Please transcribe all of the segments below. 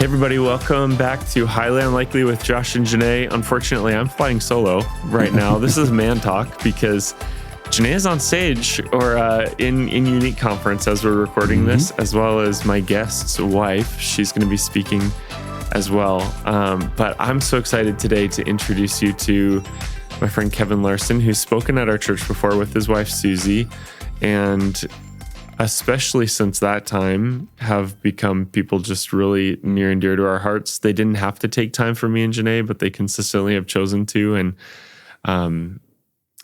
Hey everybody, welcome back to Highly Unlikely with Josh and Jenaye. Unfortunately, I'm flying solo right now. This is Man Talk because Jenaye is on stage or in Unique Conference as we're recording this, as well as my guest's wife. She's going to be speaking as well. But I'm so excited today to introduce you to my friend Kevin Larson, who's spoken at our church before with his wife, Susie, and especially since that time have become people just really near and dear to our hearts. They didn't have to take time for me and Jenaye, but they consistently have chosen to, and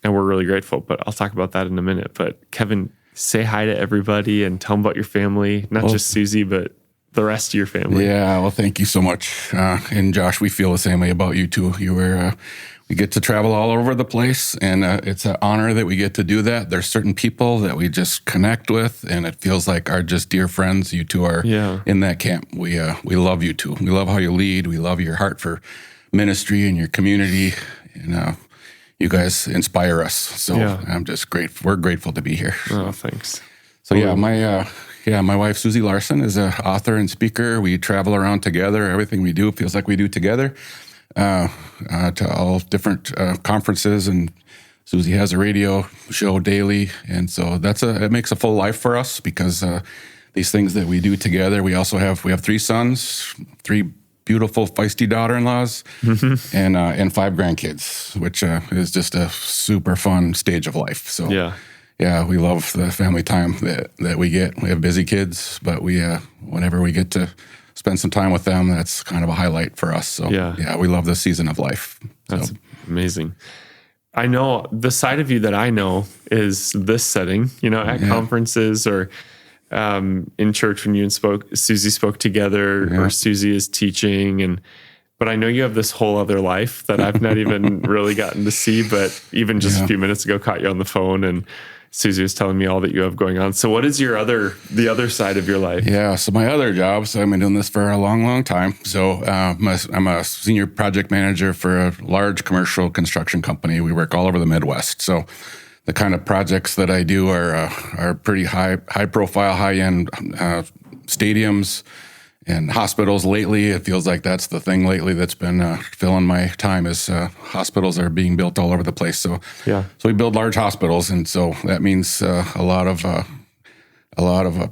we're really grateful. But I'll talk about that in a minute. But Kevin, say hi to everybody and tell them about your family, not just Susie, but the rest of your family. Yeah, well, thank you so much. And Josh, we feel the same way about you too. We get to travel all over the place, and it's an honor that we get to do that. There's certain people that we just connect with, and it feels like are just dear friends. You two are in that camp. We love you two. We love how you lead. We love your heart for ministry and your community, and you guys inspire us. So I'm just grateful. We're grateful to be here. Oh, thanks. So my wife Susie Larson is an author and speaker. We travel around together. Everything we do feels like we do together. To all different conferences, and Susie has a radio show daily, and so it makes a full life for us because these things that we do together. We also have 3 sons, 3 beautiful feisty daughter-in-laws, and 5 grandkids, which is just a super fun stage of life. So we love the family time that we get. We have busy kids, but whenever we get to spend some time with them, that's kind of a highlight for us. So we love this season of life. That's amazing. I know the side of you that I know is this setting, at conferences or in church when you and Susie spoke together, or Susie is teaching. But I know you have this whole other life that I've not even really gotten to see, but even just a few minutes ago caught you on the phone and Susie was telling me all that you have going on. So what is the other side of your life? Yeah, so my other job, so I've been doing this for a long, long time. So I'm a senior project manager for a large commercial construction company. We work all over the Midwest. So the kind of projects that I do are pretty high profile, high-end stadiums and hospitals. Lately, it feels like that's the thing lately that's been filling my time is hospitals are being built all over the place. So we build large hospitals, and so that means a lot of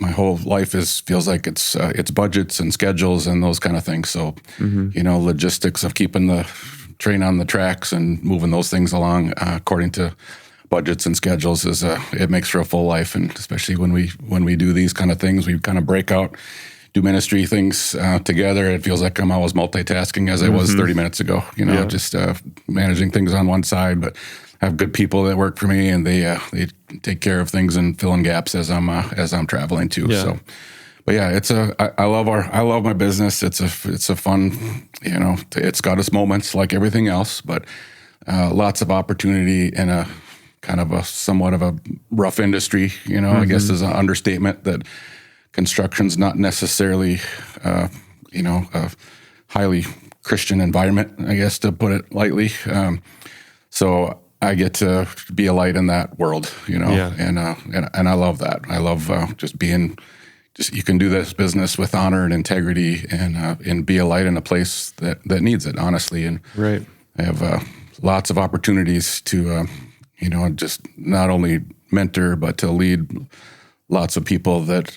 my whole life feels like it's budgets and schedules and those kind of things. So logistics of keeping the train on the tracks and moving those things along according to budgets and schedules it makes for a full life, and especially when we do these kind of things, we kind of break out. Do ministry things together. It feels like I'm always multitasking as I was 30 minutes ago, just managing things on one side, but I have good people that work for me, and they take care of things and fill in gaps as I'm traveling too. So, but I love my business. It's a fun, it's got its moments like everything else, but lots of opportunity in a kind of a somewhat of a rough industry, I guess is an understatement that construction's not necessarily, a highly Christian environment, I guess, to put it lightly. So I get to be a light in that world, and I love that. I love you can do this business with honor and integrity, and be a light in a place that needs it, honestly. And I have lots of opportunities to, just not only mentor but to lead lots of people that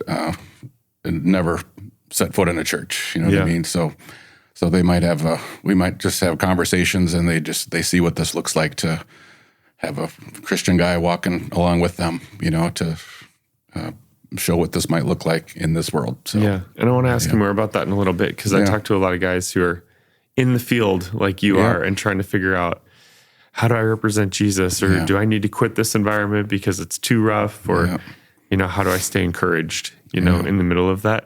never set foot in a church, what I mean? So they might we might just have conversations, and they see what this looks like to have a Christian guy walking along with them, to show what this might look like in this world. So, and I want to ask you more about that in a little bit, because I talk to a lot of guys who are in the field like you are and trying to figure out, how do I represent Jesus, or do I need to quit this environment because it's too rough, or how do I stay encouraged, in the middle of that?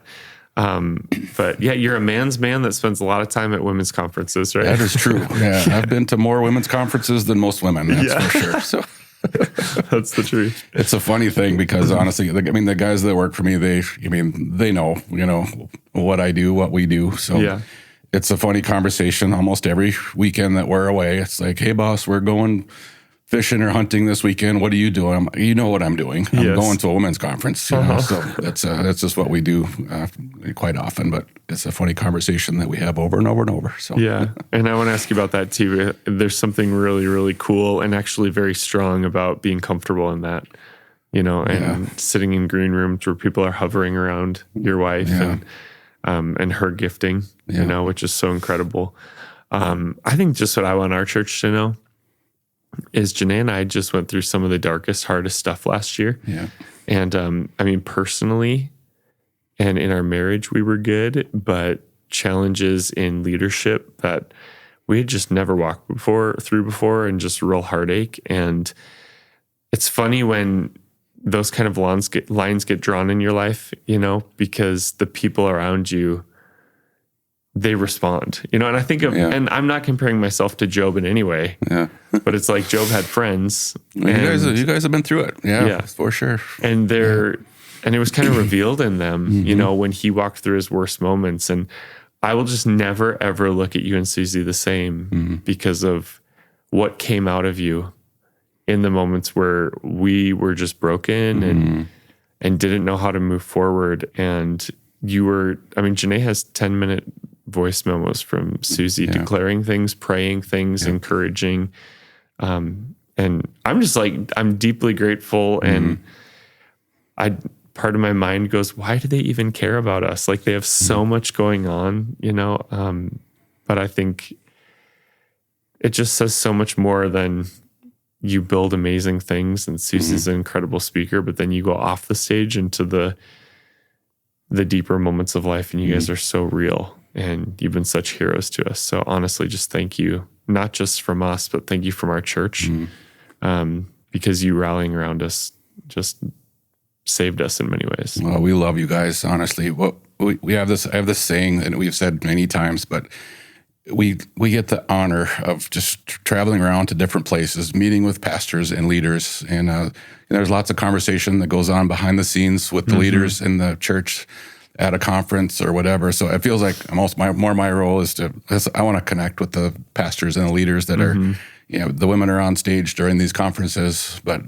But you're a man's man that spends a lot of time at women's conferences, right? That is true. I've been to more women's conferences than most women, that's for sure. So that's the truth. It's a funny thing because honestly, the guys that work for me, they know, what I do, what we do. So it's a funny conversation almost every weekend that we're away. It's like, hey boss, we're going fishing or hunting this weekend. What are you doing? You know what I'm doing. I'm Yes. going to a women's conference. You know, so that's just what we do quite often. But it's a funny conversation that we have over and over and over. So Yeah. And I want to ask you about that too. There's something really, really cool and actually very strong about being comfortable in that, you know, and sitting in green rooms where people are hovering around your wife and her gifting, you know, which is so incredible. I think just what I want our church to know is Jenaye and I just went through some of the darkest, hardest stuff last year. Yeah. And I mean, personally and in our marriage, we were good, but challenges in leadership that we had just never walked through before and just real heartache. And it's funny when those kind of lines get drawn in your life, you know, because the people around you, they respond, you know, and I think of, and I'm not comparing myself to Job in any way, but it's like Job had friends. Well, you guys have been through it. Yeah, for sure. And and it was kind of revealed in them, you know, when he walked through his worst moments. And I will just never, ever look at you and Susie the same because of what came out of you in the moments where we were just broken and didn't know how to move forward. And you were, I mean, Jenaye has 10-minute voice memos from Susie declaring things, praying things, encouraging. And I'm just like, I'm deeply grateful. And part of my mind goes, why do they even care about us? Like they have so much going on, you know? But I think it just says so much more than you build amazing things. And Susie's an incredible speaker, but then you go off the stage into the deeper moments of life and you guys are so real. And you've been such heroes to us. So honestly, just thank you, not just from us, but thank you from our church, because you rallying around us just saved us in many ways. Well, we love you guys, honestly. Well, I have this saying that we've said many times, but we get the honor of just traveling around to different places, meeting with pastors and leaders. And there's lots of conversation that goes on behind the scenes with the leaders in the church at a conference or whatever. So it feels like my role is I want to connect with the pastors and the leaders that are, you know, the women are on stage during these conferences, but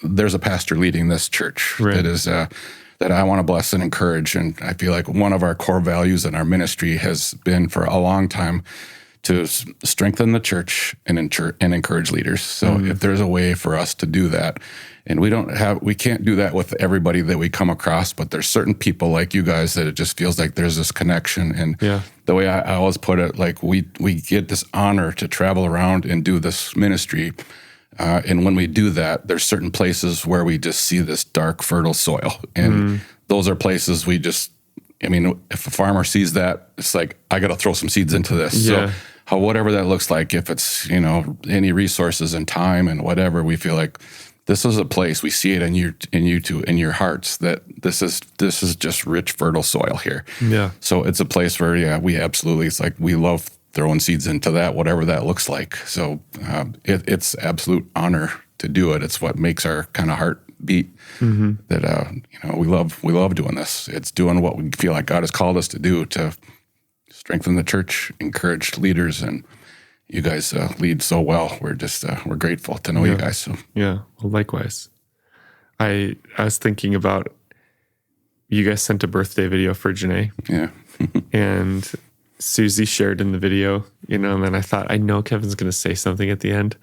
there's a pastor leading this church that is, that I want to bless and encourage. And I feel like one of our core values in our ministry has been for a long time to strengthen the church and encourage leaders. So if there's a way for us to do that, and we can't do that with everybody that we come across, but there's certain people like you guys that it just feels like there's this connection. And the way I always put it, like we get this honor to travel around and do this ministry. And when we do that, there's certain places where we just see this dark, fertile soil. And those are places if a farmer sees that, it's like, I got to throw some seeds into this. So whatever that looks like, if it's, you know, any resources and time and whatever, we feel like this is a place, we see it in you two, in your hearts, that this is just rich, fertile soil here. Yeah. So it's a place where, we absolutely, it's like, we love throwing seeds into that, whatever that looks like. So it's absolute honor to do it. It's what makes our kind of heart beat that, we love doing this. It's doing what we feel like God has called us to do, to strengthen the church, encourage leaders, and you guys lead so well. We're just, we're grateful to know you guys. So. Yeah. Well, likewise. I was thinking about, you guys sent a birthday video for Jenaye. Yeah. And Susie shared in the video, you know, and then I thought, I know Kevin's going to say something at the end.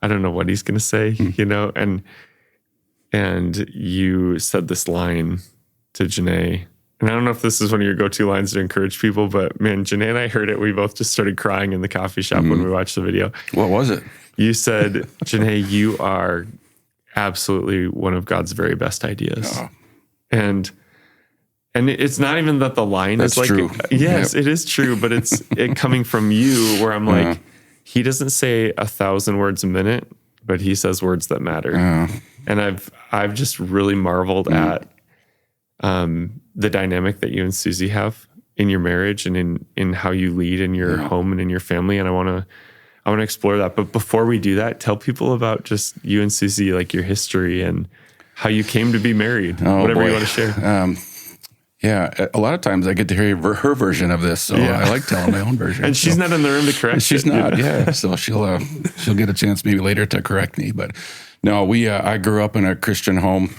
I don't know what he's going to say, you know, and you said this line to Jenaye. And I don't know if this is one of your go-to lines to encourage people, but man, Jenaye and I heard it. We both just started crying in the coffee shop when we watched the video. What was it? You said, Jenaye, you are absolutely one of God's very best ideas. Oh. And it's not even that the line is like, true. Yes, it is true, but it's it coming from you where I'm like, he doesn't say 1,000 words a minute, but he says words that matter. And I've just really marveled at the dynamic that you and Susie have in your marriage and in how you lead in your home and in your family. And I want to explore that. But before we do that, tell people about just you and Susie, like your history and how you came to be married, whatever you want to share. Yeah, a lot of times I get to hear her version of this, so I like telling my own version. And she's not in the room to correct. She's not, yeah. So she'll get a chance maybe later to correct me. But no, I grew up in a Christian home,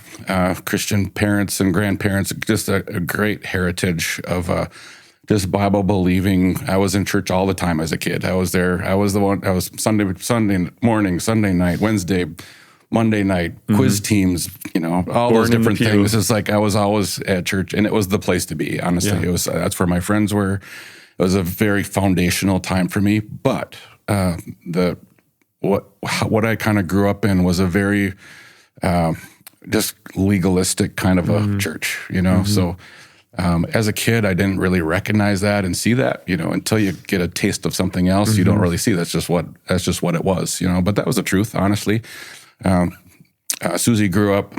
Christian parents and grandparents, just a great heritage of just Bible believing. I was in church all the time as a kid. I was there. I was the one. I was Sunday morning, Sunday night, Wednesday, Monday night, quiz teams. All those different things. It's like I was always at church, and it was the place to be. Honestly, it was. That's where my friends were. It was a very foundational time for me. But what I kind of grew up in was a very just legalistic kind of a church. So. As a kid, I didn't really recognize that and see that, until you get a taste of something else, you don't really see that's just what it was, but that was the truth, honestly. Susie grew up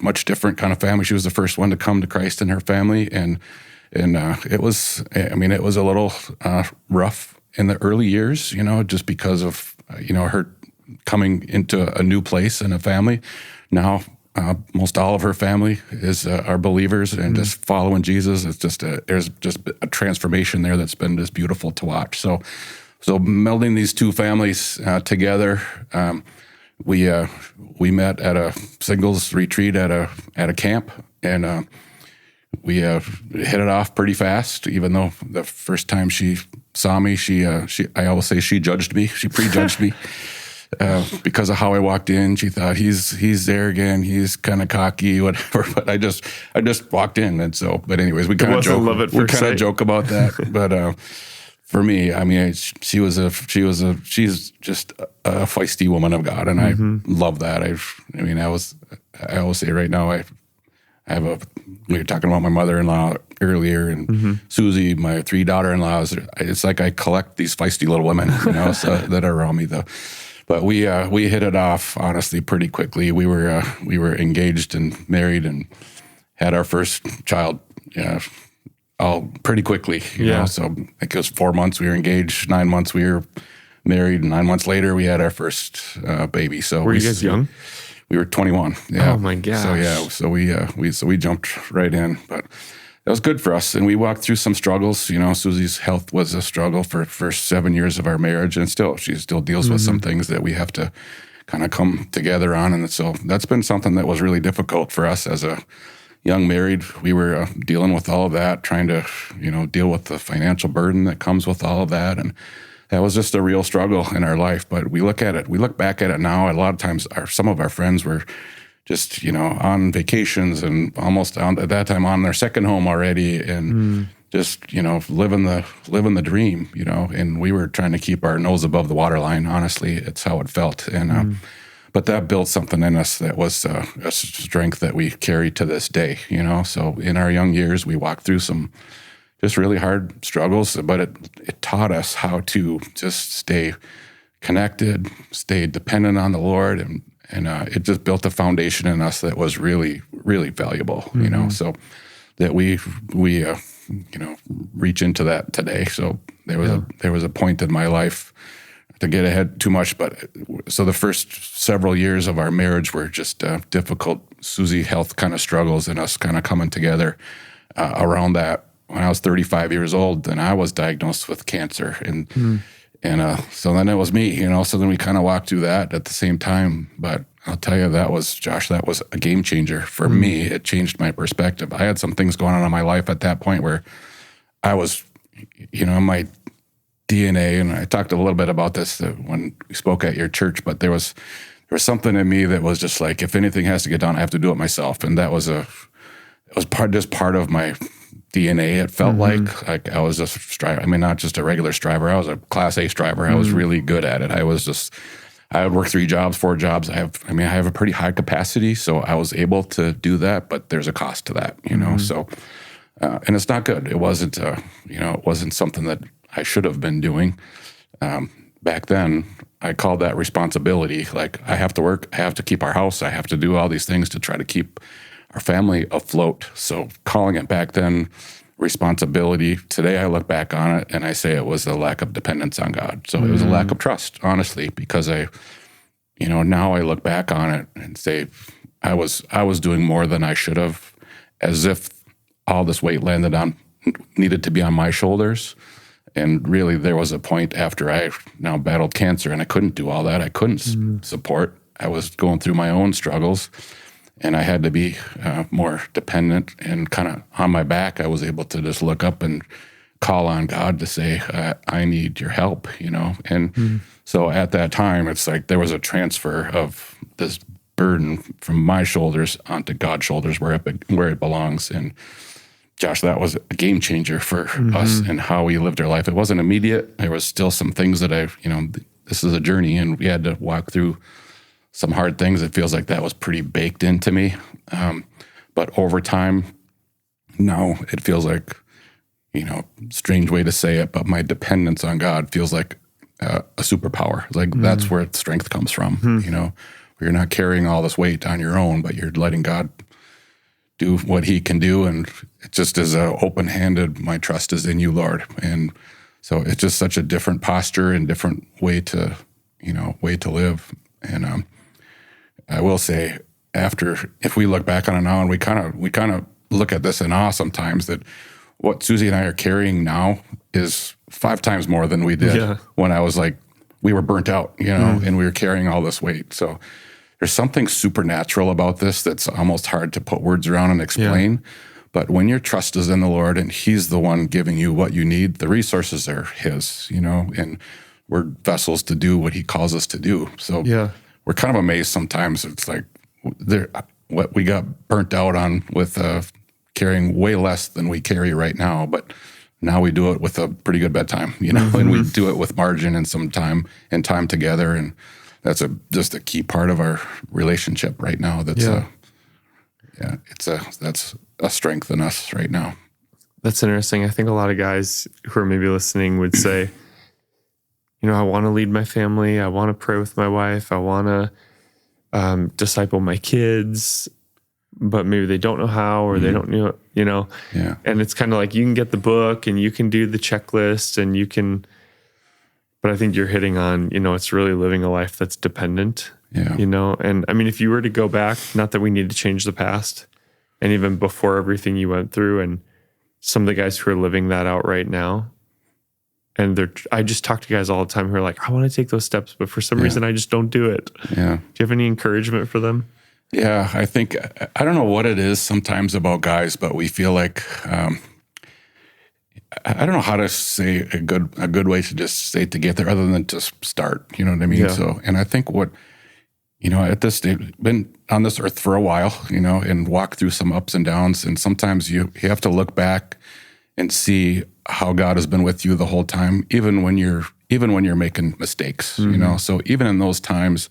much different kind of family. She was the first one to come to Christ in her family. And it was a little rough in the early years, just because of, her coming into a new place and a family. Now, most all of her family are believers and just following Jesus. It's just there's just a transformation there that's been just beautiful to watch. So melding these two families together, we met at a singles retreat at a camp, and we hit it off pretty fast. Even though the first time she saw me, I always say she judged me. She prejudged me. Because of how I walked in, she thought he's there again. He's kind of cocky, whatever. But I just walked in, and so. But anyways, we kind of joke about that. But for me, I mean, she's just a feisty woman of God, and I love that. I always say right now, we were talking about my mother-in-law earlier, and Susie, my 3 daughter-in-laws. It's like I collect these feisty little women, so, that are around me though. But we hit it off, honestly, pretty quickly. We were engaged and married and had our first child, all pretty quickly. You know? So I think it was 4 months we were engaged, 9 months we were married, and 9 months later we had our first baby. So were you guys young? We were 21. Yeah. Oh my gosh. So we jumped right in, but that was good for us. And we walked through some struggles. Susie's health was a struggle for the first 7 years of our marriage. And she still deals with some things that we have to kind of come together on. And so that's been something that was really difficult for us as a young married. We were dealing with all of that, trying to, deal with the financial burden that comes with all of that. And that was just a real struggle in our life. But we look back at it now. A lot of times some of our friends were just, on vacations and almost at that time on their second home already, and just, living the dream, and we were trying to keep our nose above the waterline. Honestly, it's how it felt. And, but that built something in us that was a strength that we carry to this day, So in our young years, we walked through some just really hard struggles, but it taught us how to just stay connected, stay dependent on the Lord, and it just built a foundation in us that was really, really valuable, so that we reach into that today. So there was a point in my life, to get ahead too much, but so the first several years of our marriage were just difficult Susie health kind of struggles and us kind of coming together around that. When I was 35 years old, then I was diagnosed with cancer, and so then it was me, so then we kind of walked through that at the same time. But I'll tell you, that was a game changer for me. It changed my perspective. I had some things going on in my life at that point where I was, my DNA, and I talked a little bit about this when we spoke at your church, but there was something in me that was just like, if anything has to get done, I have to do it myself. And that was part of my DNA. It felt like I was a striver. I mean, not just a regular striver. I was a Class A striver. I was really good at it. I would work 3 jobs, 4 jobs. I have a pretty high capacity, so I was able to do that. But there's a cost to that, So, and it's not good. It wasn't, it wasn't something that I should have been doing. Back then, I called that responsibility. Like, I have to work. I have to keep our house. I have to do all these things to try to keep our family afloat. So calling it back then responsibility, today I look back on it and I say it was a lack of dependence on God. So it was a lack of trust, honestly, because now I look back on it and say I was doing more than I should have, as if all this weight needed to be on my shoulders. And really, there was a point after I now battled cancer and I couldn't do all that. I couldn't support. I was going through my own struggles, and I had to be more dependent and kind of on my back. I was able to just look up and call on God to say, I need your help, And so at that time, it's like there was a transfer of this burden from my shoulders onto God's shoulders where it belongs. And Josh, that was a game changer for us and how we lived our life. It wasn't immediate. There was still some things that this is a journey, and we had to walk through some hard things. It feels like that was pretty baked into me. But over time, now it feels like, strange way to say it, but my dependence on God feels like a superpower. Like that's where strength comes from, You're not carrying all this weight on your own, but you're letting God do what he can do. And it just is a open-handed, my trust is in you, Lord. And so it's just such a different posture and different way to live. And I will say, if we look back on it now, and we kind of look at this in awe sometimes, that what Susie and I are carrying now is 5 times more than we did when I was we were burnt out, and we were carrying all this weight. So there's something supernatural about this that's almost hard to put words around and explain. Yeah. But when your trust is in the Lord and he's the one giving you what you need, the resources are his, and we're vessels to do what he calls us to do. So we're kind of amazed sometimes. It's like what we got burnt out on with carrying way less than we carry right now, but now we do it with a pretty good bedtime, and we do it with margin and some time together. And that's just a key part of our relationship right now. That's that's a strength in us right now. That's interesting. I think a lot of guys who are maybe listening would say, I want to lead my family. I want to pray with my wife. I want to disciple my kids, but maybe they don't know how, or they don't know, Yeah. And it's kind of like you can get the book and you can do the checklist and you can, but I think you're hitting on, it's really living a life that's dependent, and I mean, if you were to go back, not that we need to change the past, and even before everything you went through, and some of the guys who are living that out right now, and I just talk to guys all the time who are like, I want to take those steps, but for some reason I just don't do it. Yeah. Do you have any encouragement for them? Yeah, I think, I don't know what it is sometimes about guys, but we feel like, I don't know how to say a good way to just say to get there other than to start, you know what I mean? Yeah. So, and I think what, at this stage, been on this earth for a while, and walk through some ups and downs. And sometimes you have to look back and see how God has been with you the whole time, even when you're making mistakes, So even in those times,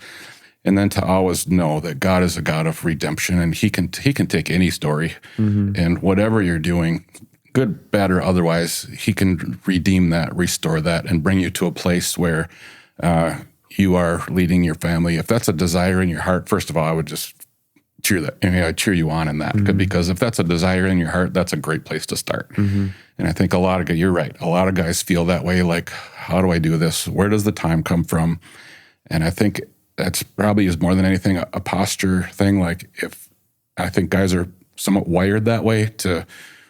and then to always know that God is a God of redemption, and he can take any story, and whatever you're doing, good, bad, or otherwise, he can redeem that, restore that, and bring you to a place where you are leading your family. If that's a desire in your heart, first of all, I would just I'd cheer you on in that, because if that's a desire in your heart, that's a great place to start. And I think you're right. A lot of guys feel that way. Like, how do I do this? Where does the time come from? And I think that's probably is more than anything a posture thing. Like, I think guys are somewhat wired that way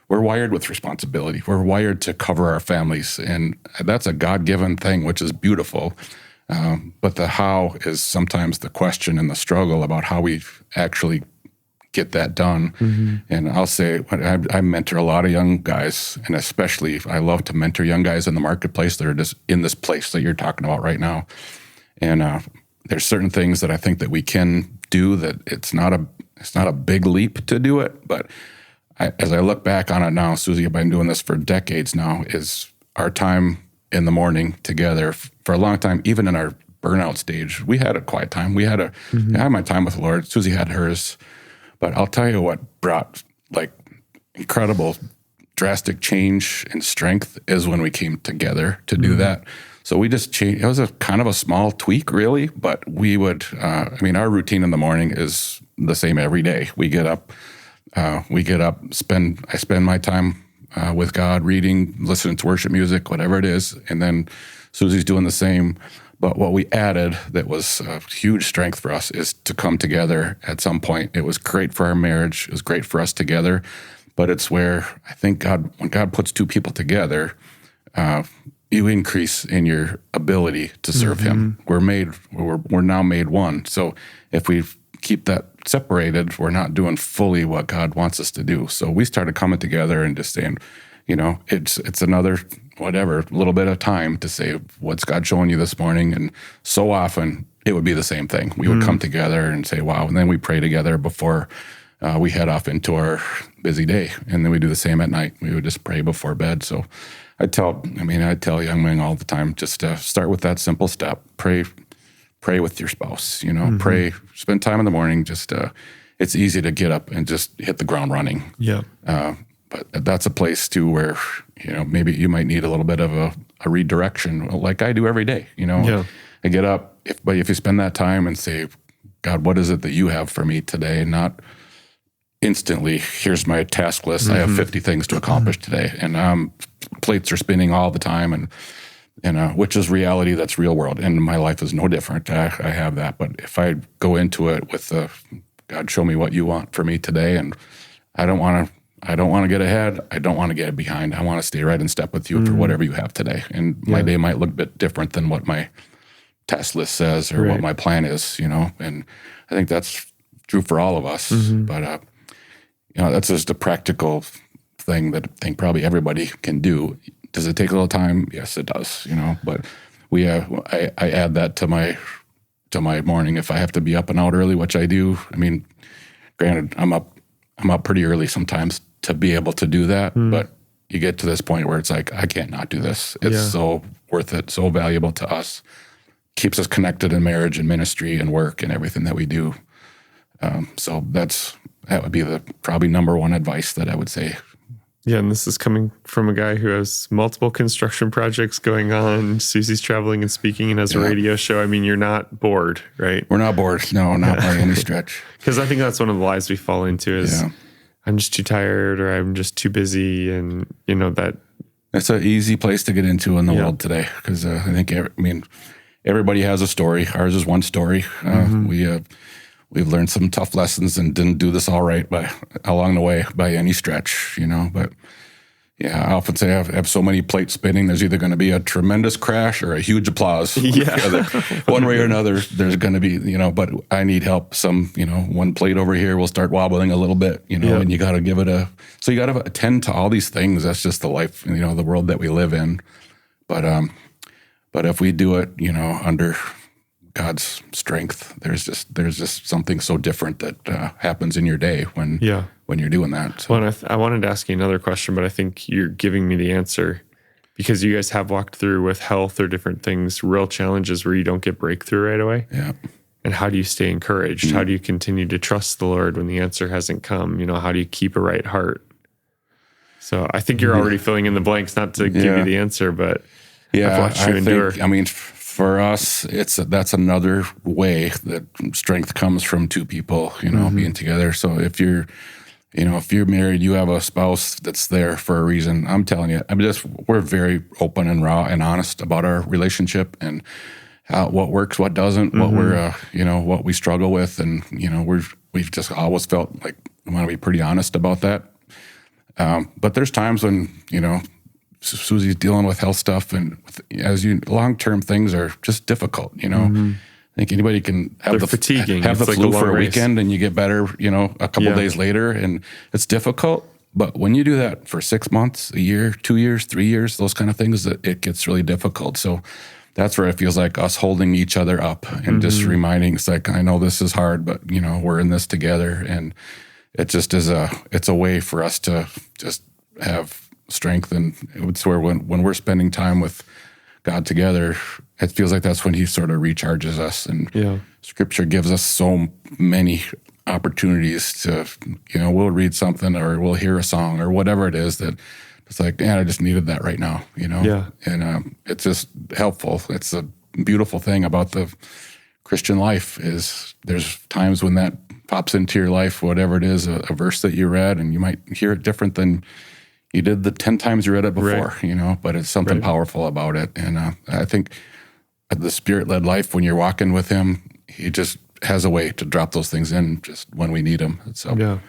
we're wired with responsibility. We're wired to cover our families. And that's a God-given thing, which is beautiful. But the how is sometimes the question and the struggle about how we actually get that done. And I'll say, I mentor a lot of young guys, and especially I love to mentor young guys in the marketplace that are just in this place that you're talking about right now. And there's certain things that I think that we can do that it's not a big leap to do it, but as I look back on it now, Susie, I've been doing this for decades now, is our time in the morning together for a long time, even in our burnout stage. We had a quiet time. I had my time with the Lord. Susie had hers. But I'll tell you what brought incredible, drastic change and strength is when we came together to do that. So we just changed. It was a kind of a small tweak, really, but we would, our routine in the morning is the same every day. We get up, I spend my time with God, reading, listening to worship music, whatever it is. And then Susie's doing the same. But what we added that was a huge strength for us is to come together at some point. It was great for our marriage. It was great for us together. But it's where I think when God puts two people together, you increase in your ability to serve Him. We're now made one. So if we keep that separated, we're not doing fully what God wants us to do. So we started coming together and just saying, it's another little bit of time to say, what's God showing you this morning? And so often it would be the same thing. We would come together and say, wow. And then we pray together before we head off into our busy day. And then we do the same at night. We would just pray before bed. So I tell young men all the time, just start with that simple step. Pray with your spouse, pray, spend time in the morning. Just, it's easy to get up and just hit the ground running. Yeah. But that's a place too where, maybe you might need a little bit of a redirection like I do every day. I get up, but if you spend that time and say, God, what is it that you have for me today? Not instantly, here's my task list. I have 50 things to accomplish today. And plates are spinning all the time. And which is reality, that's real world. And my life is no different. I have that. But if I go into it with God, show me what you want for me today. And I don't want to get ahead. I don't want to get behind. I want to stay right in step with you for whatever you have today. And my day might look a bit different than what my task list says or what my plan is, And I think that's true for all of us. But, that's just a practical thing that I think probably everybody can do. Does it take a little time? Yes, it does, But I add that to my morning if I have to be up and out early, which I do. I mean, granted, I'm up pretty early sometimes to be able to do that, but you get to this point where it's like, I can't not do this. It's so worth it, so valuable to us. Keeps us connected in marriage and ministry and work and everything that we do. So that would be the probably number one advice that I would say. Yeah, and this is coming from a guy who has multiple construction projects going on. Susie's traveling and speaking and has a radio show. I mean, you're not bored, right? We're not bored. No, not by any stretch. Because I think that's one of the lies we fall into is I'm just too tired or I'm just too busy. And, that. It's an easy place to get into in the world today because I think, everybody has a story. Ours is one story. We've learned some tough lessons and didn't do this all right along the way by any stretch, But I often say I have so many plates spinning. There's either going to be a tremendous crash or a huge applause. One way or another, there's going to be, But I need help. One plate over here will start wobbling a little bit, And you got to give it so you got to attend to all these things. That's just the life, the world that we live in. But if we do it, under God's strength, there's just something so different that happens in your day when you're doing that. So. Well, I wanted to ask you another question, but I think you're giving me the answer because you guys have walked through with health or different things, real challenges where you don't get breakthrough right away. Yeah. And how do you stay encouraged? How do you continue to trust the Lord when the answer hasn't come? How do you keep a right heart? So I think you're already filling in the blanks, not to give you the answer, but I've watched you endure. For us, that's another way that strength comes from two people, being together. So if you're married, you have a spouse that's there for a reason. I'm telling you, we're very open and raw and honest about our relationship and what works, what doesn't, what we're, what we struggle with, and we've just always felt like we want to be pretty honest about that. But there's times when Susie's dealing with health stuff, and long-term things are just difficult. I think anybody can have the flu for a weekend and you get better, a couple of days later, and it's difficult. But when you do that for 6 months, a year, 2 years, 3 years, those kind of things, it gets really difficult. So that's where it feels like us holding each other up and just reminding, it's like, I know this is hard, but we're in this together, and it just is it's a way for us to just have strength. And it's where when we're spending time with God together, it feels like that's when He sort of recharges us. And Scripture gives us so many opportunities to, we'll read something or we'll hear a song or whatever it is that it's like, I just needed that right now, And it's just helpful. It's a beautiful thing about the Christian life is there's times when that pops into your life, whatever it is, a verse that you read, and you might hear it different than you did the 10 times you read it before, but it's something powerful about it. And I think the Spirit-led life, when you're walking with Him, He just has a way to drop those things in just when we need them. So,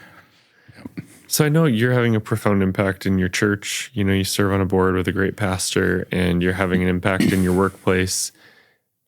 So I know you're having a profound impact in your church. You serve on a board with a great pastor, and you're having an impact in your workplace.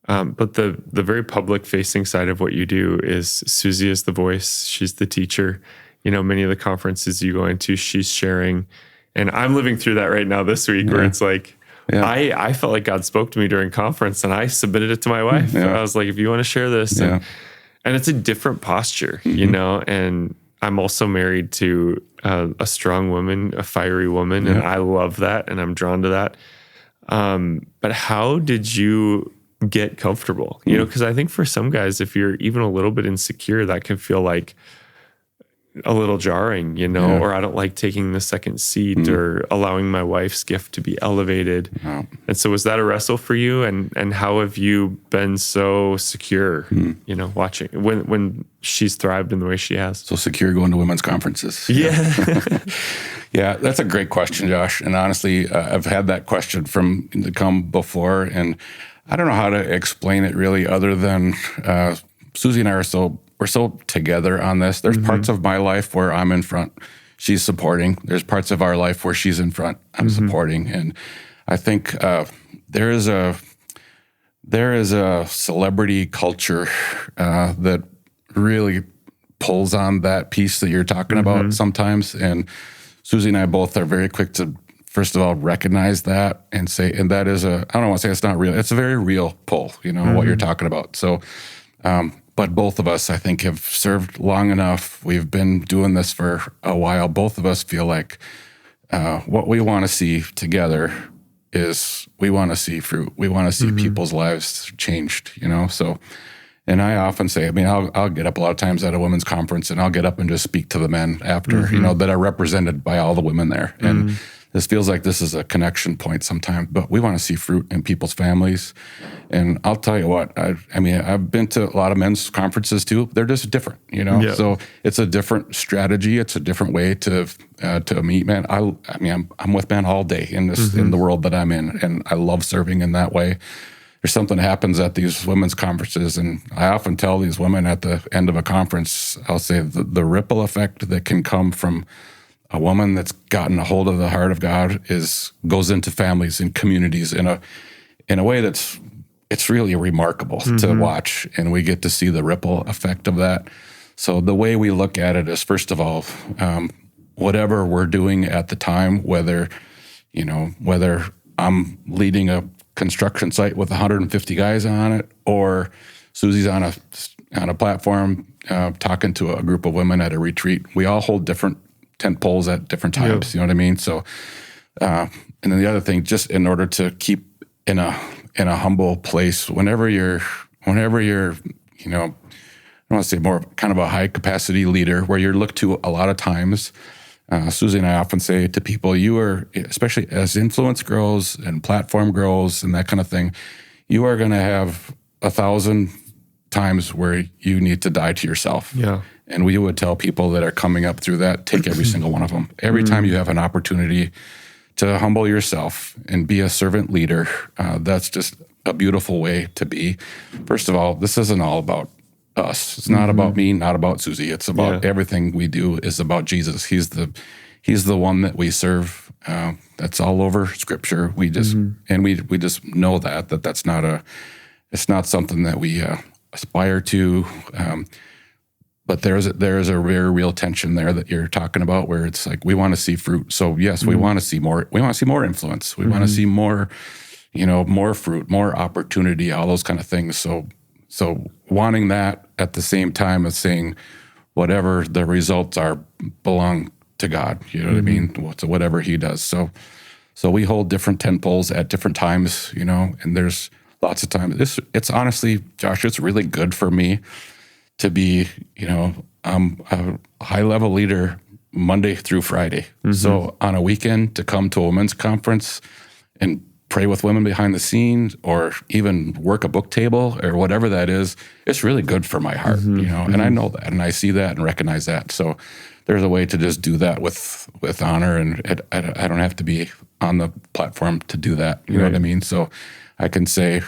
But the very public facing side of what you do is Susie is the voice. She's the teacher. Many of the conferences you go into, she's sharing. And I'm living through that right now this week where it's like, I felt like God spoke to me during conference and I submitted it to my wife. I was like, if you want to share this. And it's a different posture, and I'm also married to a strong woman, a fiery woman, and I love that, and I'm drawn to that. But how did you get comfortable? Because I think for some guys, if you're even a little bit insecure, that can feel like a little jarring, or I don't like taking the second seat or allowing my wife's gift to be elevated. And so was that a wrestle for you? And how have you been so secure, watching when she's thrived in the way she has? So secure going to women's conferences. Yeah, that's a great question, Josh. And honestly, I've had that question come before, and I don't know how to explain it really other than Susie and I we're so together on this. There's parts of my life where I'm in front, she's supporting. There's parts of our life where she's in front, I'm supporting. And I think there is a celebrity culture that really pulls on that piece that you're talking about sometimes. And Susie and I both are very quick to, first of all, recognize that and say, and that is I don't want to say it's not real. It's a very real pull, what you're talking about. So, but both of us, I think, have served long enough. We've been doing this for a while. Both of us feel like what we want to see together is we want to see fruit. We want to see people's lives changed, So, and I often say, I'll get up a lot of times at a women's conference and I'll get up and just speak to the men after, that are represented by all the women there. And this feels like this is a connection point sometimes, but we want to see fruit in people's families. And I'll tell you what, I've been to a lot of men's conferences too. They're just different, So it's a different strategy. It's a different way to meet men. I'm with men all day in this in the world that I'm in, and I love serving in that way. There's something that happens at these women's conferences, and I often tell these women at the end of a conference, I'll say the ripple effect that can come from a woman that's gotten a hold of the heart of God goes into families and communities in a way it's really remarkable to watch, and we get to see the ripple effect of that. So the way we look at it is, first of all, whatever we're doing at the time, whether I'm leading a construction site with 150 guys on it, or Susie's on a platform talking to a group of women at a retreat, we all hold different tent poles at different times. You know what I mean? So, and then the other thing, just in order to keep in a humble place, whenever you're, I don't want to say more kind of a high capacity leader where you're looked to a lot of times. Susie and I often say to people, you are, especially as influence grows and platform grows and that kind of thing, you are going to have 1,000 times where you need to die to yourself. Yeah. And we would tell people that are coming up through that, take every single one of them. Every time you have an opportunity to humble yourself and be a servant leader, that's just a beautiful way to be. First of all, this isn't all about us. It's not about me, not about Susie. It's about everything we do is about Jesus. He's the one that we serve. That's all over Scripture. We just and we just know that's not it's not something that we aspire to. But there is a very real tension there that you're talking about, where it's like we want to see fruit. So yes, we want to see more. We want to see more influence. We want to see more, more fruit, more opportunity, all those kind of things. So wanting that at the same time as saying whatever the results are belong to God. You know what I mean? So whatever He does. So we hold different tent poles at different times. And there's lots of times. It's honestly, Josh, it's really good for me to be, I'm a high-level leader Monday through Friday. So on a weekend to come to a women's conference and pray with women behind the scenes or even work a book table or whatever that is, it's really good for my heart, and I know that and I see that and recognize that. So there's a way to just do that with honor, and I don't have to be on the platform to do that. You know what I mean? So I can say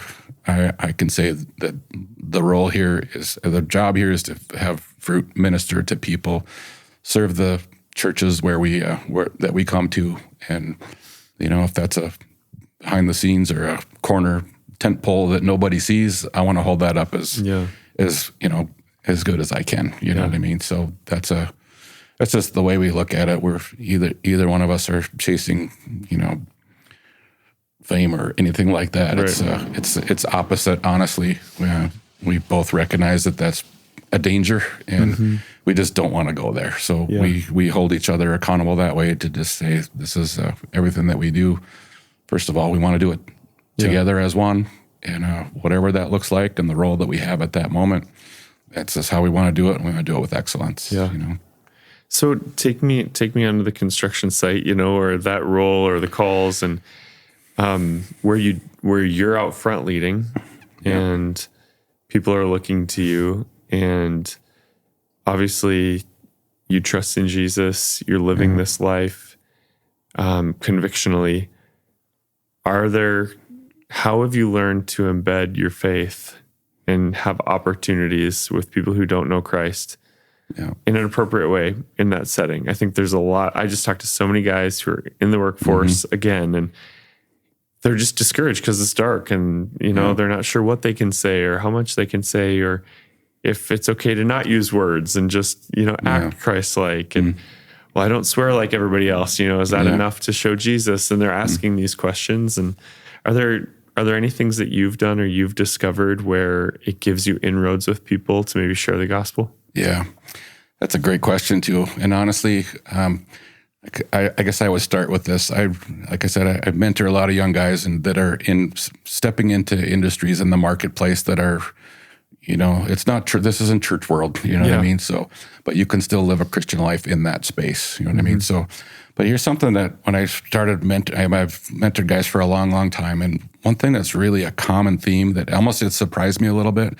that the role here is, the job here is to have fruit, minister to people, serve the churches where that we come to, and if that's a behind the scenes or a corner tent pole that nobody sees, I want to hold that up as as good as I can. You know what I mean? So that's just the way we look at it. We're either one of us are chasing, fame or anything like that. Right. It's opposite, honestly. We both recognize that that's a danger, and we just don't want to go there. So we hold each other accountable that way to just say, this is everything that we do. First of all, we want to do it together as one, and whatever that looks like and the role that we have at that moment, that's just how we want to do it, and we want to do it with excellence. Yeah. So take me onto the construction site, or that role or the calls, and where you're out front leading, and people are looking to you, and obviously you trust in Jesus, you're living this life convictionally. How have you learned to embed your faith and have opportunities with people who don't know Christ in an appropriate way in that setting? I think there's a lot. I just talked to so many guys who are in the workforce again, and they're just discouraged because it's dark, and they're not sure what they can say or how much they can say, or if it's okay to not use words and just act Christ-like. And well, I don't swear like everybody else. Is that enough to show Jesus? And they're asking these questions. And are there any things that you've done or you've discovered where it gives you inroads with people to maybe share the gospel? Yeah, that's a great question too. And honestly, I guess I would start with this. Like I said, I mentor a lot of young guys and that are stepping into industries in the marketplace that are, it's not true. This isn't church world, what I mean? So, but you can still live a Christian life in that space, what I mean? So, but here's something that when I started I've mentored guys for a long, long time. And one thing that's really a common theme that almost it surprised me a little bit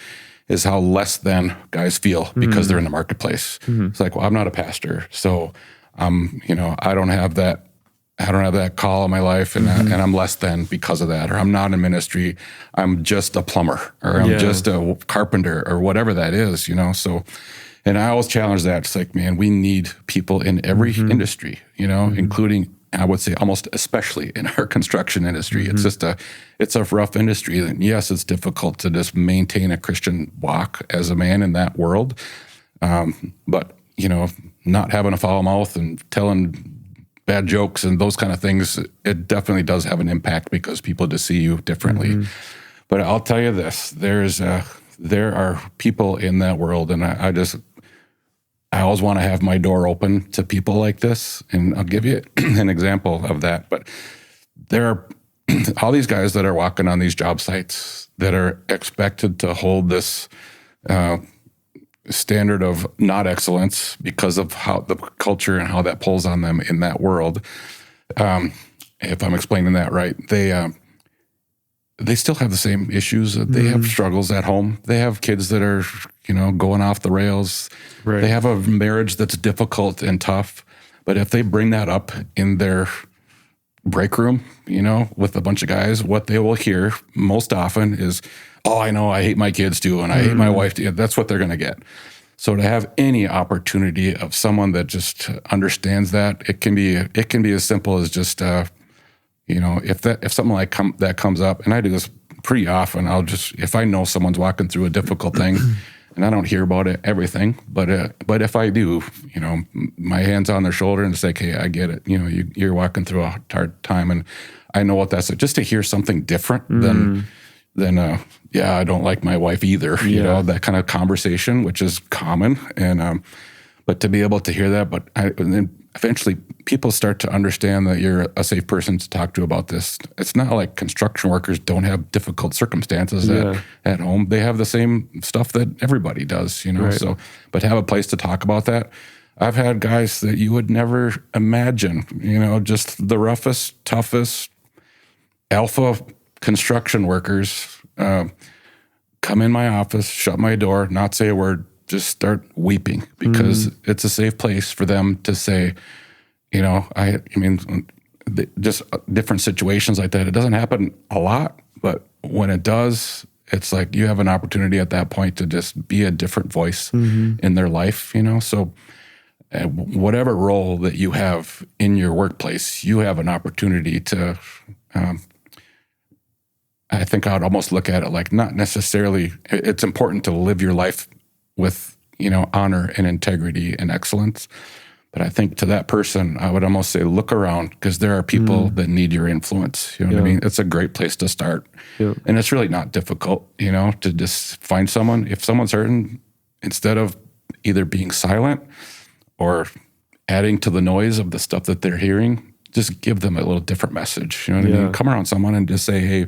is how less than guys feel because they're in the marketplace. It's like, well, I'm not a pastor. So, I don't have that call in my life, and I'm less than because of that, or I'm not in ministry. I'm just a plumber, or I'm just a carpenter, or whatever that is, So, and I always challenge that. It's like, man, we need people in every industry, including, I would say, almost especially in our construction industry. It's just it's a rough industry. And yes, it's difficult to just maintain a Christian walk as a man in that world. But not having a foul mouth and telling bad jokes and those kind of things, it definitely does have an impact because people just see you differently. But I'll tell you this, there are people in that world, and I always want to have my door open to people like this, and I'll give you an example of that. But there are all these guys that are walking on these job sites that are expected to hold this standard of not excellence because of how the culture and how that pulls on them in that world. If I'm explaining that right, they still have the same issues. They have struggles at home. They have kids that are, going off the rails. Right. They have a marriage that's difficult and tough. But if they bring that up in their break room, with a bunch of guys, what they will hear most often is, oh, I know, I hate my kids too, and I hate my wife too. That's what they're going to get. So to have any opportunity of someone that just understands that, it can be as simple as just, if something like that comes up, and I do this pretty often, if I know someone's walking through a difficult thing, and I don't hear about everything, but if I do, my hand's on their shoulder and say, hey, I get it. You're walking through a hard time, and I know what that's like. Just to hear something different than I don't like my wife either. That kind of conversation, which is common, and but to be able to hear that, and then eventually people start to understand that you're a safe person to talk to about this. It's not like construction workers don't have difficult circumstances at home. They have the same stuff that everybody does, Right. So, but have a place to talk about that. I've had guys that you would never imagine, just the roughest, toughest, alpha construction workers come in my office, shut my door, not say a word, just start weeping because it's a safe place for them to say, just different situations like that. It doesn't happen a lot, but when it does, it's like you have an opportunity at that point to just be a different voice in their life, So whatever role that you have in your workplace, you have an opportunity to, I think I would almost look at it like not necessarily, it's important to live your life with, honor and integrity and excellence. But I think to that person, I would almost say, look around, because there are people that need your influence. You know what I mean? It's a great place to start. Yeah. And it's really not difficult, to just find someone. If someone's hurting, instead of either being silent or adding to the noise of the stuff that they're hearing, just give them a little different message. You know what I mean? Come around someone and just say, hey,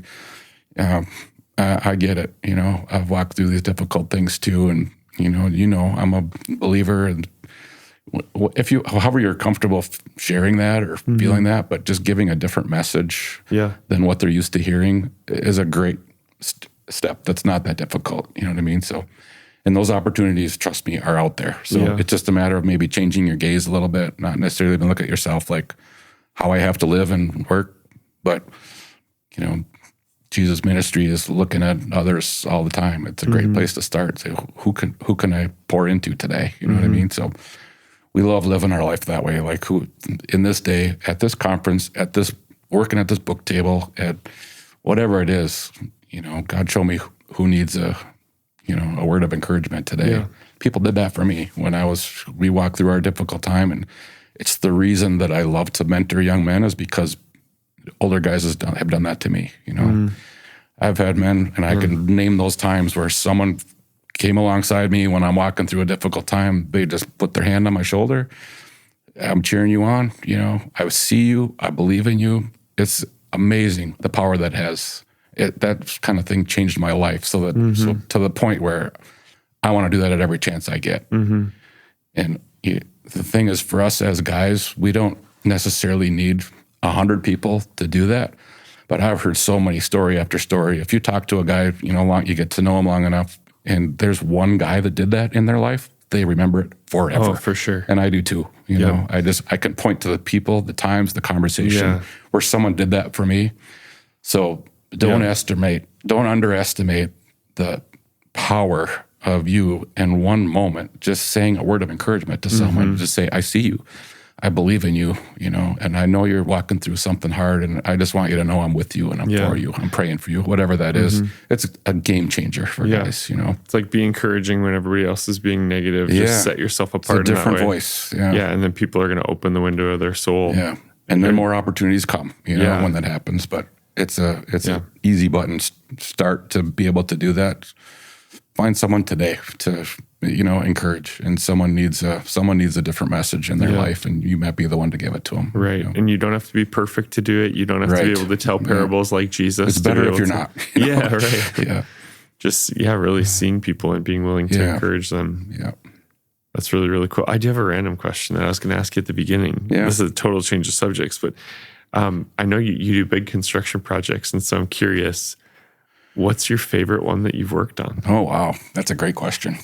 I get it. I've walked through these difficult things too. And, I'm a believer. And however you're comfortable sharing that or feeling that, but just giving a different message than what they're used to hearing is a great step. That's not that difficult. You know what I mean? So, and those opportunities, trust me, are out there. So it's just a matter of maybe changing your gaze a little bit, not necessarily even look at yourself like how I have to live and work, but, Jesus' ministry is looking at others all the time. It's a great place to start. Say, who can I pour into today? You know what I mean? So we love living our life that way. Like who in this day, at this conference, working at this book table, at whatever it is, God show me who needs a word of encouragement today. Yeah. People did that for me when we walked through our difficult time. And it's the reason that I love to mentor young men is because older guys have done that to me. I've had men, and I can name those times where someone came alongside me when I'm walking through a difficult time. They just put their hand on my shoulder. I'm cheering you on. I see you. I believe in you. It's amazing the power that has. That kind of thing changed my life. So to the point where I want to do that at every chance I get. And the thing is, for us as guys, we don't necessarily need 100 people to do that. But I've heard so many story after story. If you talk to a guy, you get to know him long enough, and there's one guy that did that in their life, they remember it forever. Oh, for sure. And I do too. I can point to the people, the times, the conversation where someone did that for me. So don't underestimate the power of you in one moment, just saying a word of encouragement to someone. Just say, I see you. I believe in you, and I know you're walking through something hard, and I just want you to know I'm with you and I'm for you. I'm praying for you, whatever that is. It's a game changer for guys, It's like be encouraging when everybody else is being negative. Just set yourself apart. It's a different in that way. voice. Yeah, and then people are going to open the window of their soul. Yeah, and then more opportunities come, when that happens. But it's an easy button start to be able to do that. Find someone today to encourage, and someone needs a different message in their life, and you might be the one to give it to them. Right, and you don't have to be perfect to do it. You don't have to be able to tell parables like Jesus. It's better if you're not. Yeah, right. Yeah, just really seeing people and being willing to encourage them. Yeah, that's really, really cool. I do have a random question that I was going to ask you at the beginning. Yeah. This is a total change of subjects, but I know you do big construction projects, and so I'm curious. What's your favorite one that you've worked on? Oh, wow. That's a great question.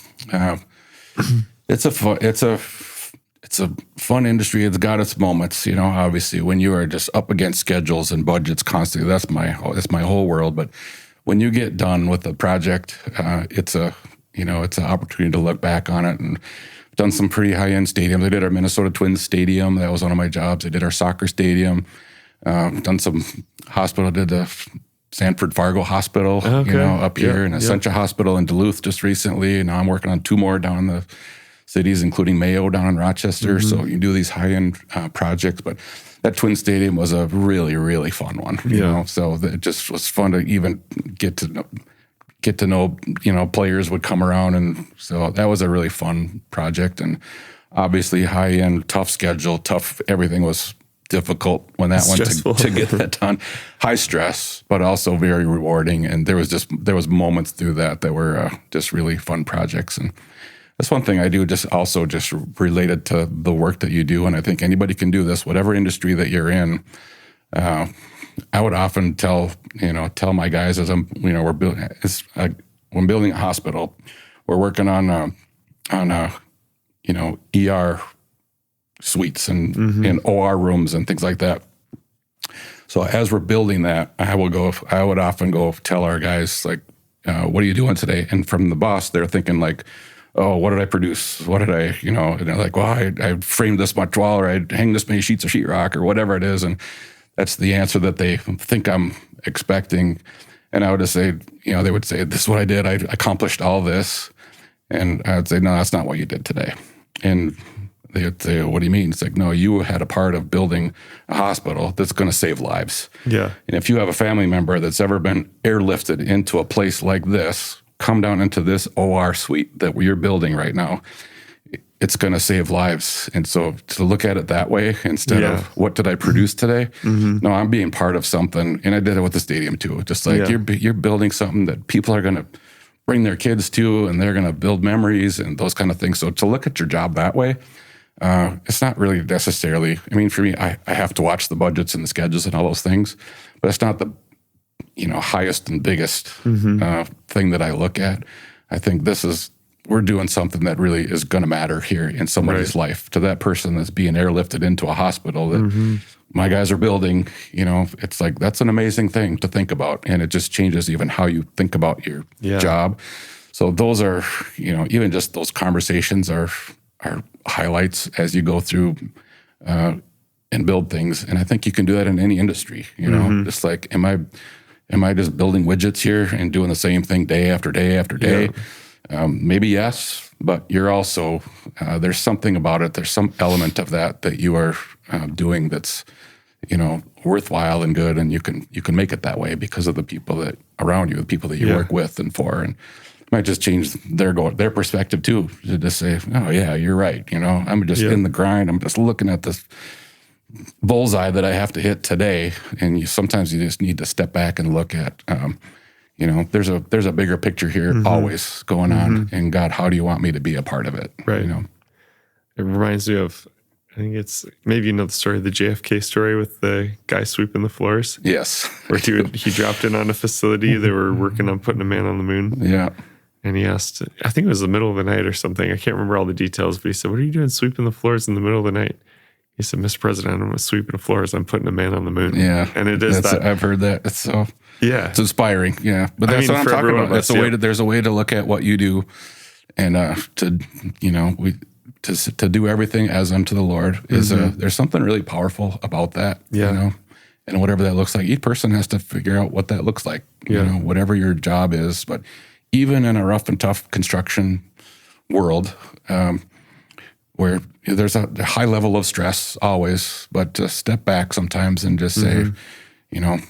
It's a fun industry. It's got its moments, obviously when you are just up against schedules and budgets constantly, that's my whole world. But when you get done with a project, it's an opportunity to look back on it, and done some pretty high-end stadiums. I did our Minnesota Twins stadium. That was one of my jobs. I did our soccer stadium, done some hospital, did the Sanford Fargo Hospital, up here, and Essentia Hospital in Duluth just recently. And now I'm working on 2 more down in the cities, including Mayo down in Rochester. So you do these high-end projects, but that Twin Stadium was a really, really fun one. You know, so it just was fun to even get to know. Players would come around, and so that was a really fun project. And obviously, high-end, tough schedule, tough everything was difficult when that one to get that done. High stress, but also very rewarding. And there was moments through that were just really fun projects. And that's one thing I do just related to the work that you do. And I think anybody can do this, whatever industry that you're in. I would often tell my guys as we're building a hospital, we're working on ER suites and OR rooms and things like that. So as we're building that, I would often go tell our guys, like, what are you doing today? And from the boss, they're thinking like, oh, what did I produce? What did I, and they're like, well, I framed this much wall, or I hang this many sheets of sheetrock, or whatever it is. And that's the answer that they think I'm expecting. And I would just say, they would say, this is what I did. I accomplished all this. And I would say, no, that's not what you did today. And they would say, what do you mean? It's like, no, you had a part of building a hospital that's going to save lives. Yeah. And if you have a family member that's ever been airlifted into a place like this, come down into this OR suite that you're building right now, it's going to save lives. And so to look at it that way, instead of what did I produce today? No, I'm being part of something. And I did it with the stadium too. Just like you're building something that people are going to bring their kids to, and they're going to build memories and those kind of things. So to look at your job that way, it's not really necessarily, I mean, for me, I have to watch the budgets and the schedules and all those things, but it's not the, highest and biggest thing that I look at. I think we're doing something that really is going to matter here in somebody's life. To that person that's being airlifted into a hospital that my guys are building, it's like, that's an amazing thing to think about. And it just changes even how you think about your job. So those are, even just those conversations are highlights as you go through and build things. And I think you can do that in any industry, just like, am I just building widgets here and doing the same thing day after day after day? Maybe yes, but you're also, there's something about it. There's some element of that you are doing that's, worthwhile and good. And you can make it that way because of the people that around you, the people that you work with and for, and it might just change their perspective too, to just say, oh yeah, you're right. I'm just in the grind. I'm just looking at this bullseye that I have to hit today. And sometimes you just need to step back and look at, there's a bigger picture here always going on. And God, how do you want me to be a part of it? Right. It reminds me of, I think it's, maybe the story, the JFK story with the guy sweeping the floors. Yes. Where he dropped in on a facility. They were working on putting a man on the moon. Yeah. And he asked, I think it was the middle of the night or something. I can't remember all the details, but he said, what are you doing sweeping the floors in the middle of the night? He said, Mr. President, I'm sweeping the floors. I'm putting a man on the moon. Yeah. And it is that. I've heard that. It's so, it's inspiring. Yeah. But that's what I'm talking about. That's there's a way to look at what you do and to do everything as unto the Lord is there's something really powerful about that, and whatever that looks like. Each person has to figure out what that looks like, whatever your job is. But even in a rough and tough construction world, where there's a high level of stress always, but to step back sometimes and just say,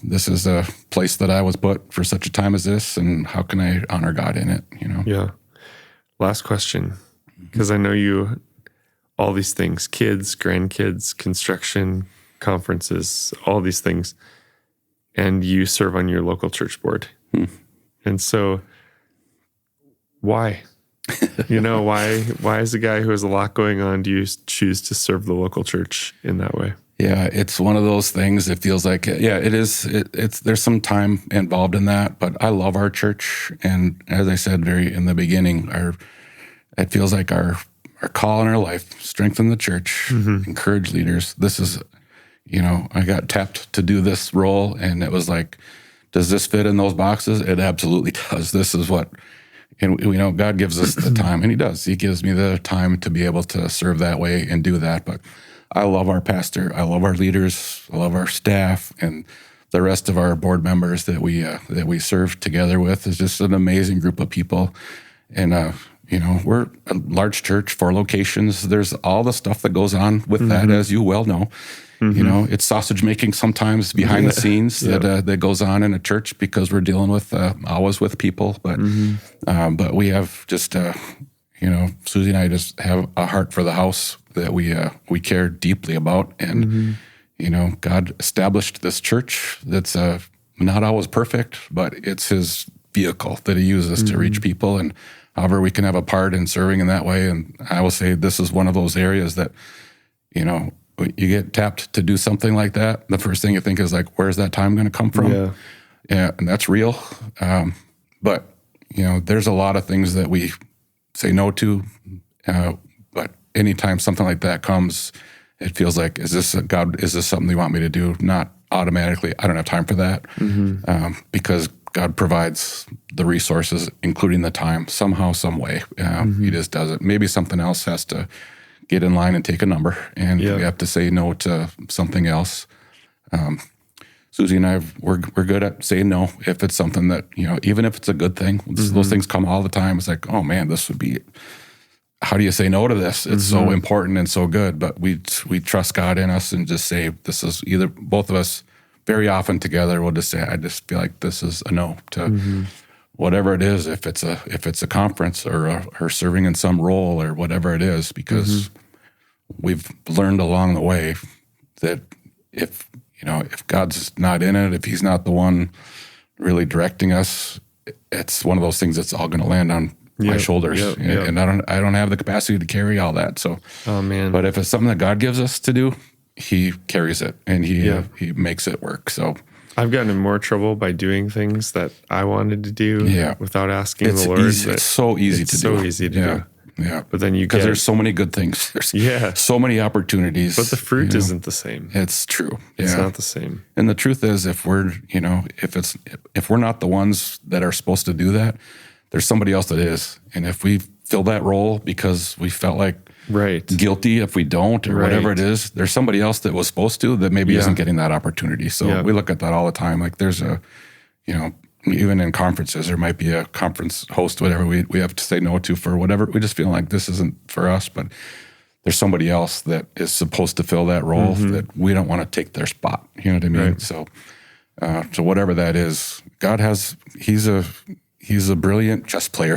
this is a place that I was put for such a time as this, and how can I honor God in it, Yeah. Last question, because I know you, all these things, kids, grandkids, construction, conferences, all these things, and you serve on your local church board. And so why? Why as a guy who has a lot going on, do you choose to serve the local church in that way? Yeah, it's one of those things. It feels like, it is. There's some time involved in that, but I love our church. And as I said in the beginning, it feels like our call in our life, strengthen the church, encourage leaders. This is, I got tapped to do this role, and it was like, does this fit in those boxes? It absolutely does. This is what, and God gives us the time, and He does. He gives me the time to be able to serve that way and do that. But I love our pastor. I love our leaders. I love our staff, and the rest of our board members that we serve together with is just an amazing group of people. And we're a large church, 4 locations. There's all the stuff that goes on with that, as you well know. It's sausage making sometimes behind the scenes that goes on in a church because we're dealing with always with people. But we have just Susie and I just have a heart for the house that we care deeply about, and God established this church that's not always perfect, but it's His vehicle that He uses to reach people, and however we can have a part in serving in that way. And I will say this is one of those areas that you get tapped to do something like that. The first thing you think is like, where's that time going to come from? Yeah, and that's real. But there's a lot of things that we say no to. But anytime something like that comes, it feels like, is this something you want me to do? Not automatically, I don't have time for that. Because God provides the resources, including the time, somehow, some way. He just does it. Maybe something else has to get in line and take a number, and we have to say no to something else. Susie and I, we're good at saying no if it's something that, even if it's a good thing. Those things come all the time. It's like, oh man, this would be, how do you say no to this? It's so important and so good, but we trust God in us and just say, this is either, both of us very often together, we'll just say, I just feel like this is a no to whatever it is, if it's a conference or serving in some role or whatever it is, because we've learned along the way that if God's not in it, if he's not the one really directing us, it's one of those things that's all going to land on my shoulders. And I don't have the capacity to carry all that. So, but if it's something that God gives us to do, he carries it and he makes it work. So I've gotten in more trouble by doing things that I wanted to do without asking the Lord. It's so easy to do. So easy to do. Yeah. But then because there's so many good things. There's so many opportunities. But the fruit isn't the same. It's true. It's not the same. And the truth is, if we're not the ones that are supposed to do that, there's somebody else that is. And if we fill that role because we felt like guilty if we don't or whatever it is, there's somebody else that was supposed to that maybe isn't getting that opportunity. So we look at that all the time. Like there's even in conferences, there might be a conference host, whatever we have to say no to for whatever. We just feel like this isn't for us, but there's somebody else that is supposed to fill that role that we don't want to take their spot. You know what I mean? Right. So whatever that is, God he's a brilliant chess player.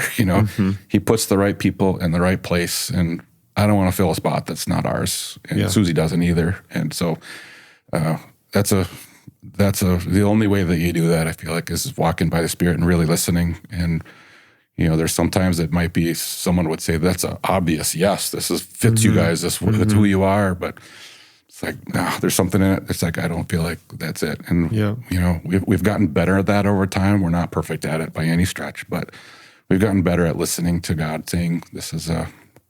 He puts the right people in the right place, and I don't want to fill a spot that's not ours. And Susie doesn't either. And so that's the only way that you do that, I feel like, is walking by the Spirit and really listening. And, there's sometimes it might be someone would say, that's an obvious yes, this fits you guys, that's who you are. But it's like, there's something in it. It's like, I don't feel like that's it. And, we've gotten better at that over time. We're not perfect at it by any stretch, but we've gotten better at listening to God saying, this is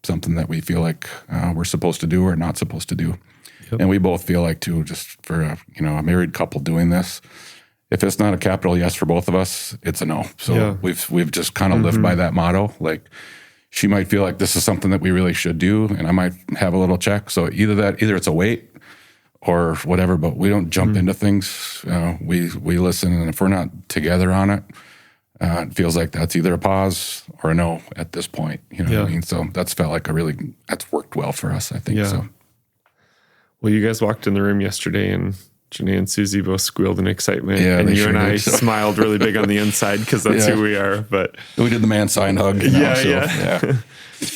something that we feel like we're supposed to do or not supposed to do. And we both feel like, too, just for a married couple doing this, if it's not a capital yes for both of us, it's a no. So we've just kind of lived by that motto. Like, she might feel like this is something that we really should do, and I might have a little check. So either it's a wait or whatever, but we don't jump into things. We listen, and if we're not together on it, it feels like that's either a pause or a no at this point. You know what I mean? So that's felt like that's worked well for us, I think. So. Well, you guys walked in the room yesterday, and Jenaye and Susie both squealed in excitement, and you and I smiled really big on the inside because that's who we are. But we did the man sign hug.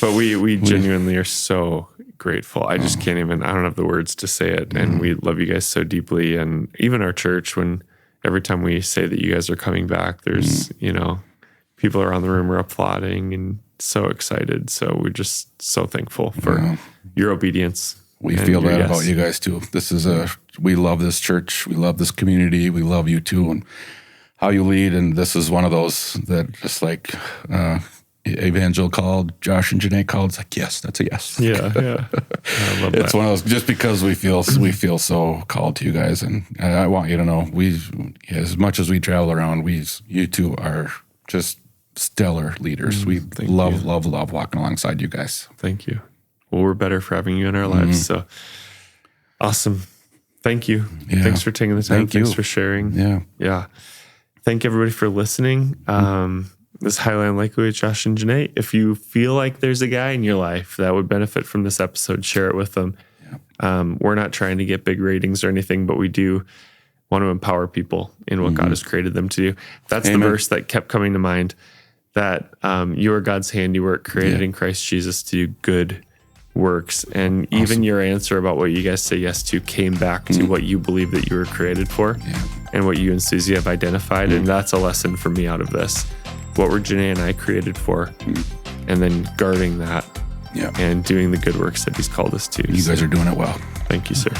But we genuinely are so grateful. I just can't even. I don't have the words to say it. And we love you guys so deeply. And even our church, when every time we say that you guys are coming back, there's people around the room are applauding and so excited. So we're just so thankful for your obedience. We feel that about you guys too. We love this church. We love this community. We love you too, and how you lead. And this is one of those that just like Evangel called, Josh and Jenaye called. It's like, yes, that's a yes. Yeah. I love it's one of those, just because we feel so called to you guys. And I want you to know, as much as we travel around, you two are just stellar leaders. We love walking alongside you guys. Thank you. Well, we're better for having you in our lives. So awesome. Thank you. Yeah. Thanks for taking the time. Thanks for sharing. Yeah. Thank everybody for listening. This is highly unlikely with Josh and Jenaye. If you feel like there's a guy in your life that would benefit from this episode, share it with them. We're not trying to get big ratings or anything, but we do want to empower people in what God has created them to do. That's the verse that kept coming to mind, that you are God's handiwork, created in Christ Jesus to do good works. And even your answer about what you guys say yes to came back to what you believe that you were created for and what you and Susie have identified. And that's a lesson for me out of this. What were Jenaye and I created for? And then guarding that and doing the good works that he's called us to. You guys are doing it well. Thank you, sir.